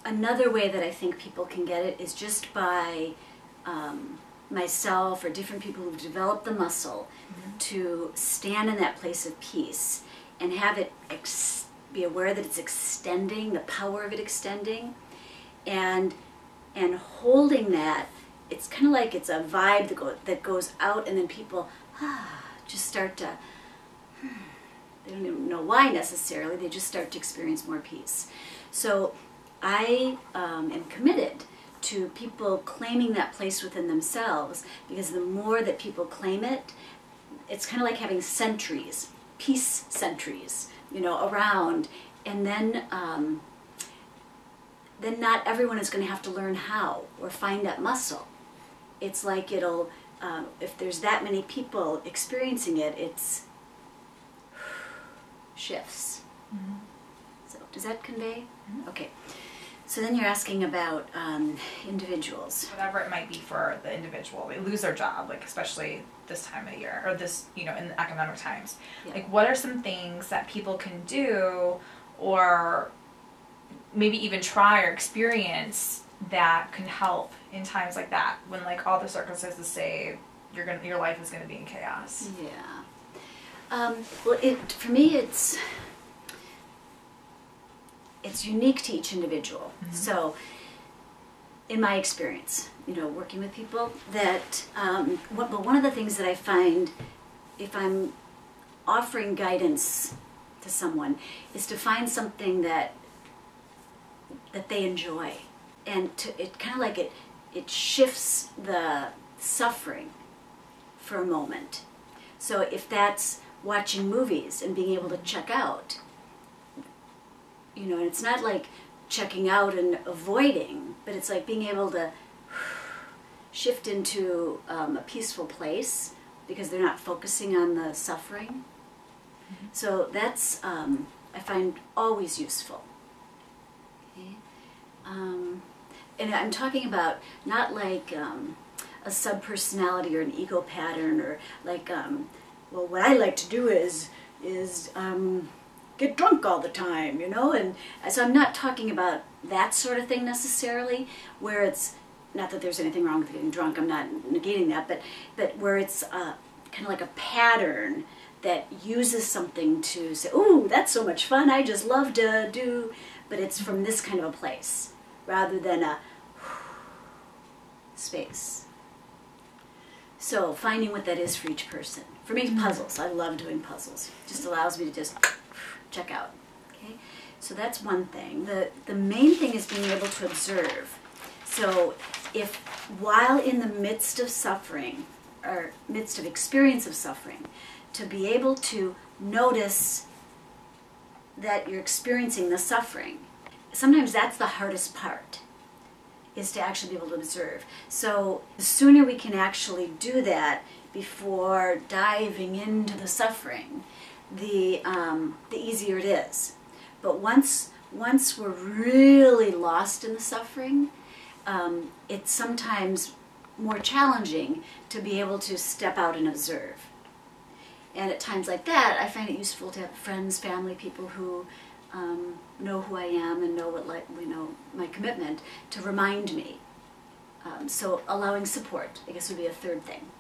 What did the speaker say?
another way that I think people can get it is just by myself or different people who've developed the muscle to stand in that place of peace and have it be aware that it's extending, the power of it extending, and holding that. It's kind of like it's a vibe that goes out, and then people just start to, they don't even know why necessarily, they just start to experience more peace. So I am committed to people claiming that place within themselves, because the more that people claim it, it's kind of like having sentries, peace sentries, you know, around, and then not everyone is going to have to learn how or find that muscle. It's like it'll, if there's that many people experiencing it, it's shifts. So does that convey? Okay. So then you're asking about individuals. Whatever it might be for the individual. They lose their job, like especially this time of year, or this, you know, in the economic times. Yeah. Like, what are some things that people can do, or maybe even try or experience, that can help in times like that, when like all the circumstances say your life is gonna be in chaos? Yeah. Well, for me, it's unique to each individual. So, in my experience, you know, working with people, that one of the things that I find, if I'm offering guidance to someone, is to find something that they enjoy, and it kind of like it shifts the suffering for a moment. So if that's watching movies and being able to check out, you know, and it's not like checking out and avoiding, but it's like being able to shift into a peaceful place because they're not focusing on the suffering. So that's, I find, always useful. Okay? And I'm talking about not like a subpersonality or an ego pattern, or like, well, what I like to do is get drunk all the time, you know, and so I'm not talking about that sort of thing necessarily, where it's, not that there's anything wrong with getting drunk, I'm not negating that, but where it's kind of like a pattern that uses something to say, ooh, that's so much fun, I just love to do, but it's from this kind of a place, rather than a space. So finding what that is for each person. For me, puzzles. I love doing puzzles. It just allows me to just check out. Okay, so that's one thing. The main thing is being able to observe. So if while in the midst of suffering, or midst of experience of suffering, to be able to notice that you're experiencing the suffering, sometimes that's the hardest part, is to actually be able to observe. So the sooner we can actually do that before diving into the suffering, the easier it is. But once we're really lost in the suffering, it's sometimes more challenging to be able to step out and observe. And at times like that, I find it useful to have friends, family, people who know who I am and know my commitment, to remind me. So allowing support, I guess, would be a third thing.